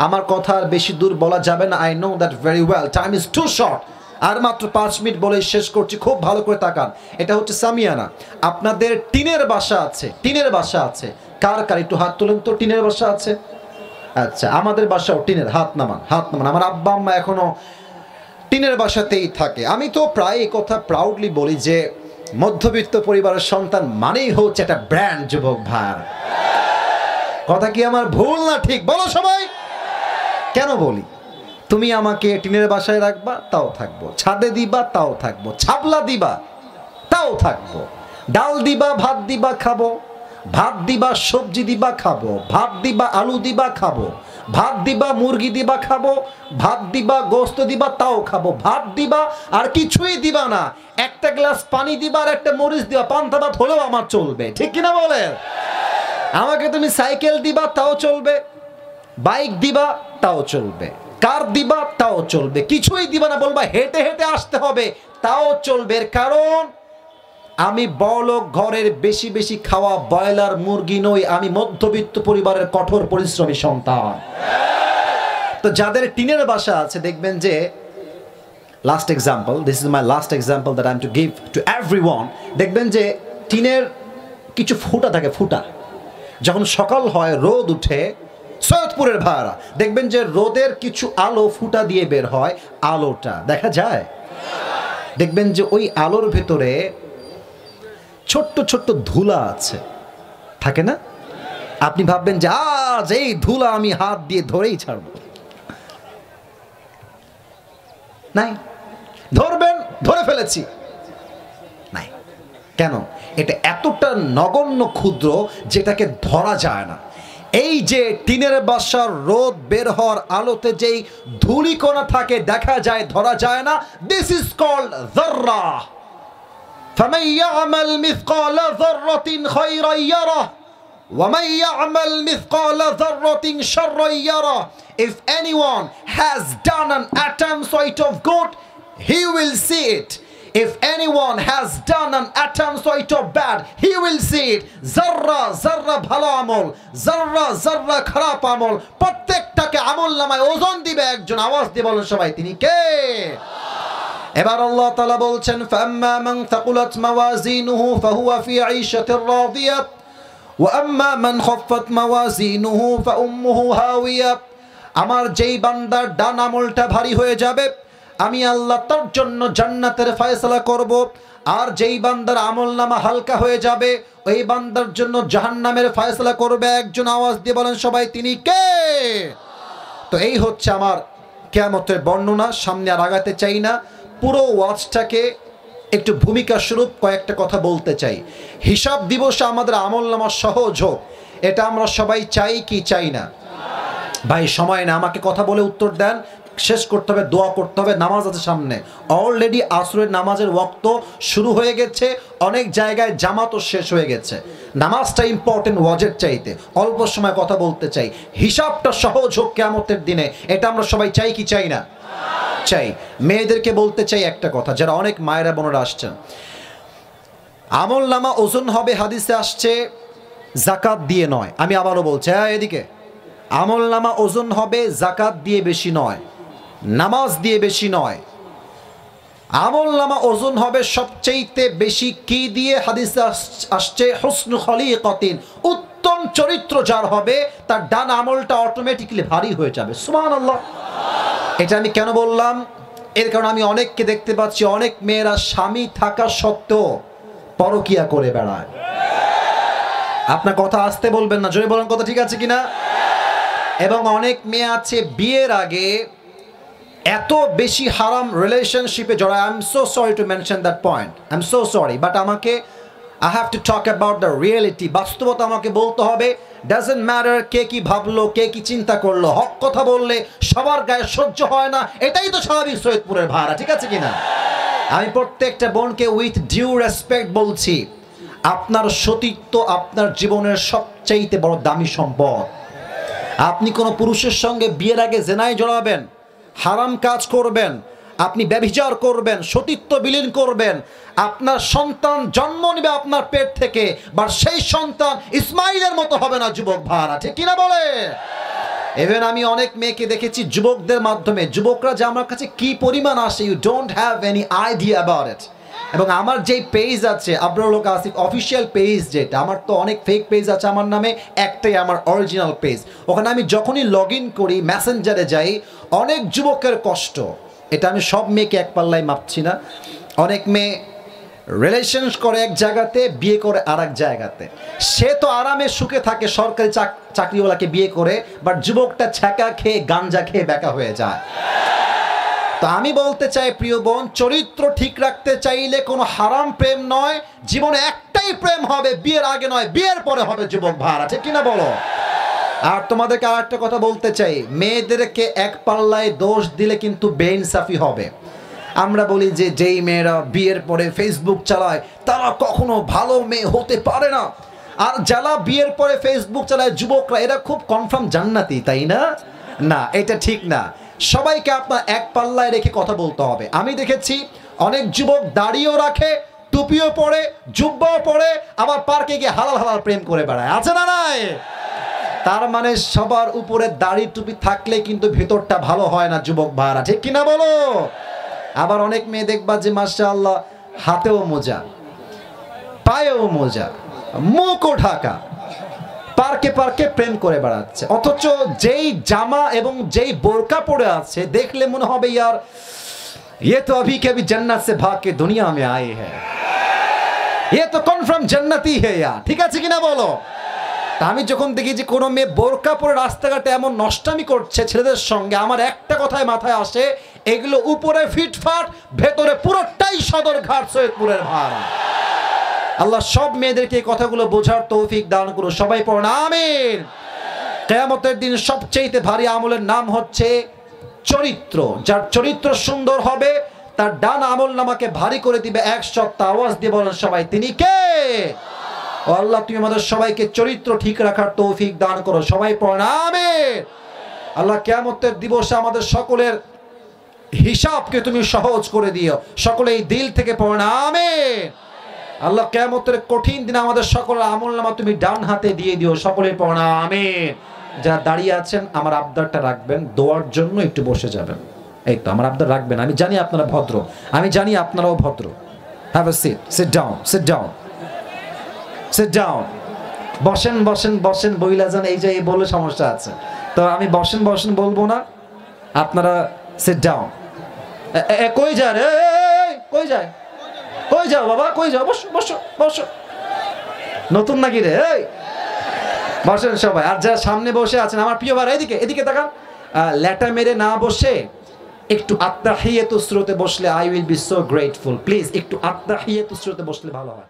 আমার কথা আর বেশি দূর বলা যাবে না। I know that very well, time is too short. আর মাত্র 5 মিনিট বলে শেষ করছি। খুব ভালো করে তাকান, এটা হচ্ছে সামিয়ানা। আপনাদের টিনের বাসা আছে? টিনের বাসা আছে কার কার? একটু হাত তুলেন তো। টিনের বাসা আছে? আচ্ছা, আমাদের বাসাও টিনের। হাত নামান, হাত নামান। আমার আব্বা আম্মা এখনো টিনের বাসাতেই থাকে। আমি তো প্রায় এই কথা প্রাউডলি বলি যে মধ্যবিত্ত পরিবারের সন্তান মানেই হচ্ছে একটা ব্র্যান্ড। যুবক ভাই, কথা কি আমার ভুল না ঠিক? বলো সবাই। কেন বলি? তুমি আমাকে টিনের বাসায় রাখবা, তাও থাকবো। ছাদে দিবা, তাও থাকবো। ছাবলা দিবা, তাও থাকবো। ডাল দিবা, ভাত দিবা, খাবো। ভাত দিবা, সবজি দিবা, খাবো। ভাত দিবা, আলু দিবা, খাবো। ভাত দিবা, মুরগি দিবা, খাবো। ভাত দিবা, গোস্ত দিবা, তাও খাবো। ভাত দিবা আর কিছুই দিবা না, একটা গ্লাস পানি দিবা আর একটা মরিচ দিবা, পান্তা ভাত হলেও আমার চলবে। ঠিক কিনা বলেন? আমাকে তুমি সাইকেল দিবা, তাও চলবে। বাইক দিবা, তাও চলবে। কার দিবা, তাও চলবে। কিছুই দিবা না, বলবা হেঁটে হেঁটে আসতে হবে, তাও চলবে। এর কারণ আমি বড়লোক ঘরের বেশি বেশি খাওয়া ব্রয়লার মুরগি নই। আমি মধ্যবিত্ত পরিবারের কঠোর পরিশ্রমী সন্তান। তো যাদের টিনের বাসা আছে, দেখবেন যে last example, this is my last example that I am to give to everyone. দেখবেন যে টিনের কিছু ফুটা থাকে, ফুটা। যখন সকাল হয়, রোদ উঠে, সৈয়দপুরের ভাড়া দেখবেন যে রোদের কিছু আলো ফুটা দিয়ে বের হয়, আলোটা দেখা যায়। দেখবেন যে ওই আলোর ভেতরে ছোট্ট ছোট্ট ধুলা আছে, থাকে না? আপনি ভাববেন যে আজ এই ধুলা আমি হাত দিয়ে ধরেই ছাড়ব। নাই, ধরবেন, ধরে ফেলেছি, নাই। কেন? এটা এতটা নগণ্য ক্ষুদ্র যেটাকে ধরা যায় না। এই যে টিনের বাসার রোদ বের হওয়ার আলোতে যেই ধূলিকণা থাকে, দেখা যায়, ধরা যায় না। দিস ইজ কল্ড যাররা। فمن يعمل مثقال ذرة خيرا يره ومن يعمل مثقال ذرة شرا يره. If anyone has done an atom size of good, he will see it. If anyone has done an atom size of bad, he will see it. Zarra zarra bhalo amol, zarra zarra kharap amol, প্রত্যেকটাকে আমলনামায় ওজন দিবে একজন। আওয়াজ দিয়ে বলেন সবাই, তিনি কে? এবার আল্লাহ তাআলা বলছেন, ফাম্মা মান থাকুলাত মাওয়াজিনুহু ফাহুয়া ফি আইশাতির রাদিয়া ওয়া আম্মা মান খাফফাত মাওয়াজিনুহু ফাউম্মুহু হাওিয়া। আমার যেই বান্দার ডান আমলটা ভারী হয়ে যাবে, আমি আল্লাহ তার জন্য জান্নাতের ফয়সালা করব। আর যেই বান্দার আমলনামা হালকা হয়ে যাবে, ওই বান্দার জন্য জাহান্নামের ফয়সালা করবে একজন। আওয়াজ দিয়ে বলেন সবাই, তিনি কে? তো এই হচ্ছে আমার কিয়ামতের বর্ণনা। সামনে আর আগাতে চাই না, পুরো ওয়াজটাকে একটু ভূমিকা স্বরূপ কয়েকটা কথা বলতে চাই। হিসাব দিবসে আমাদের আমলনামা সহজ হোক, এটা আমরা সবাই চাই কি চাই না? ভাই সময় না, আমাকে কথা বলে উত্তর দেন। শেষ করতে হবে, দোয়া করতে হবে, নামাজ আছে সামনে। অলরেডি আসরের নামাজের ওয়াক্ত শুরু হয়ে গেছে, অনেক জায়গায় জামাতও শেষ হয়ে গেছে। নামাজটা ইম্পর্টেন্ট ওয়াজের চাইতে। অল্প সময় কথা বলতে চাই, হিসাবটা সহজ হোক কিয়ামতের দিনে, এটা আমরা সবাই চাই কি চাই না? চাই। মেয়েদেরকে বলতে চাই একটা কথা, যারা অনেক মায়েরা বোনেরা আসছেন, আমলনামা ওজন হবে হাদিসে আসছে যাকাত দিয়ে নয়। আমি আবারও বলছি, হ্যাঁ এদিকে, আমলনামা ওজন হবে যাকাত দিয়ে বেশি নয়, নামাজ দিয়ে বেশি নয়। আমলনামা ওজন হবে সবচেয়ে বেশি কি দিয়ে? হাদিসে আসছে হুসনু খলিকাতিন, উত্তম চরিত্র যার হবে, তার ডান আমলটা অটোমেটিক্যালি ভারী হয়ে যাবে। সুবহানাল্লাহ। এটা আমি কেন বললাম? এর কারণ আমি অনেককে দেখতে পাচ্ছি, অনেক মেয়েরা স্বামী থাকা সত্ত্বেও পরকিয়া করে বেড়ায়। আপনার কথা আসতে বলবেন না, জোরে বলেন কথা ঠিক আছে কিনা? এবং অনেক মেয়ে আছে বিয়ের আগে এত বেশি হারাম রিলেশনশিপে জড়ায়। I am so sorry to mention that point, I am so sorry, but আমাকে I have to talk about the reality. বাস্তবতা আমাকে বলতে হবে। ডাজন্ট ম্যাটার কে কি ভাবলো, কে কি চিন্তা করলো, হক কথা বললে সবার গায়ে সহ্য হয় না, এটাই তো স্বাভাবিক সৈয়দপুরের ভাড়া, ঠিক আছে কিনা? আমি প্রত্যেকটা বোনকে উইথ ডিউ রেসপেক্ট বলছি, আপনার সতীত্ব আপনার জীবনের সবচাইতে বড় দামি সম্পদ। আপনি কোনো পুরুষের সঙ্গে বিয়ের আগে জেনায় জড়াবেন, হারাম কাজ করবেন, আপনি ব্যভিচার করবেন, সতীত্ব বিলীন করবেন, আপনার সন্তান জন্ম নেবে আপনার পেট থেকে, বা সেই সন্তান ইসমাইলের মতো হবে না যুবক ভাড়া, ঠিক কিনা বলে? ইভেন আমি অনেক মেয়েকে দেখেছি যুবকদের মাধ্যমে, যুবকরা যে আমার কাছে কি পরিমাণ আসে, you don't have any idea about it. এবং আমার যেই পেজ আছে আবরারুল হক আসিফ অফিসিয়াল পেজ, যেটা আমার তো অনেক ফেক পেজ আছে আমার নামে, একটাই আমার অরিজিনাল পেজ। ওখানে আমি যখনই লগ ইন করি, মেসেঞ্জারে যাই, অনেক যুবকের কষ্ট, এটা আমি সব মেয়েকে এক পাল্লায় মাপছি না। অনেক মেয়ে রিলেশন করে এক জায়গাতে, বিয়ে করে আর এক জায়গাতে। সে তো আরামে সুখে থাকে সরকারি চাকরিওয়ালাকে বিয়ে করে, বাট যুবকটা ছ্যাঁকা খেয়ে গাঞ্জা খেয়ে বেকা হয়ে যায়। তো আমি বলতে চাই প্রিয় বোন, চরিত্র ঠিক রাখতে চাইলে কোনো হারাম প্রেম নয়, জীবনে একটাই প্রেম হবে, বিয়ের আগে নয়, বিয়ের পরে হবে যুবক ভাড়া, ঠিক কিনা বলো? আর তোমাদেরকে আর একটা কথা বলতে চাই, মেয়েদেরকে এক পাল্লায় দোষ দিলে কিন্তু বেইনসাফি হবে। আমরা বলি যে যেই মেয়েরা বিয়ের পরে ফেসবুক চালায় তারা কখনো ভালো মেয়ে হতে পারে না, আর যারা বিয়ের পরে ফেসবুক চালায় যুবকরা, এরা খুব কনফার্ম জান্নাতি, তাই না? না, এটা ঠিক না। সবাইকে আপনার এক পাল্লায় রেখে কথা বলতে হবে। আমি দেখেছি অনেক যুবক দাড়িও রাখে, টুপিও পরে, জুব্বাও পরে, আবার পার্কে গিয়ে হালাল হালাল প্রেম করে বেড়ায়, আছে না নাই? তার মানে সবার উপরে দাড়ি টুপি থাকলে কিন্তু ভেতরটা ভালো হয় না যুবক ভাড়া, ঠিক কিনা বলো? আবার অনেক মেয়ে দেখবা যে মাশাআল্লাহ হাতেও মোজা, পায়েও মোজা, মুখও ঢাকা, পার্কে পার্কে প্রেম করে বেড়াচ্ছে, অথচ যেই জামা এবং যেই বোরকা পরে আছে দেখলে মনে হবে ইয়ার ये तो अभी के अभी जन्नत से भाग के दुनिया में आए हैं, ये तो कन्फार्म जन्नती है यार, ঠিক আছে কিনা বলো? আমি যখন দেখি যে কোনো মেয়ে বোরকা পরে রাস্তাঘাটে এমন নষ্টামি করছে ছেলেদের সঙ্গে, আমার একটা কথাই মাথায় আসে, এগুলো উপরে ফিটফাট, ভেতরে পুরোটাই সদরঘাট সৈয়দপুরের ভাড়া। আল্লাহ সব মেয়েদেরকে এই কথাগুলো বোঝার তৌফিক দান করুন, সবাই পড়ুন আমিন। কিয়ামতের দিন সবচেয়ে ভারী আমলের নাম হচ্ছে চরিত্র। যার চরিত্র সুন্দর হবে তার ডান আমল নামাকে ভারী করে দিবে 100। আওয়াজ দিয়ে বলেন সবাই, তিনি কে? ও আল্লাহ, তুমি আমাদের সবাইকে চরিত্র ঠিক রাখার তৌফিক দান করো, সবাই পড়ুন আমিন। আল্লাহ কিয়ামতের দিবসে আমাদের সকলের হিসাবকে তুমি সহজ করে দিও, সকলেই দিল থেকে পড়ুন আমিন। আল্লাহ কিয়ামতের কঠিন দিনে আমাদের সকলের আমলনামা তুমি ডান হাতে দিয়ে দিও, সকলেই পড়ুন আমিন। যারা দাঁড়িয়ে আছেন আমার আবদারটা রাখবেন, দোয়ার জন্য একটু বসে যাবেন। এই তো আমার আবদার রাখবেন, আমি জানি আপনারা ভদ্র, আমি জানি আপনারাও ভদ্র। Have a seat, sit down, sit down, sit down. বসেন বসেন বসেন বইলা যান, এই যে এই বলে সমস্যা আছে, তো আমি বসেন বসেন বলবো না, আপনারা সিট ডাউন। কই যায় রে, কই যায়, কই যাও বাবা, কই যাও, বসো বসো বসো, নতুন নাকি রে? এই বসেন সবাই। আর যারা সামনে বসে আছেন আমার প্রিয় ভাই, এদিকে এদিকে তাকান, ল্যাটা মেরে না বসে একটু আত্তাহিয়াতুস সুরতে বসলে I will be so grateful. Please একটু আত্তাহিয়াতুস সুরতে বসলে ভালো হয়।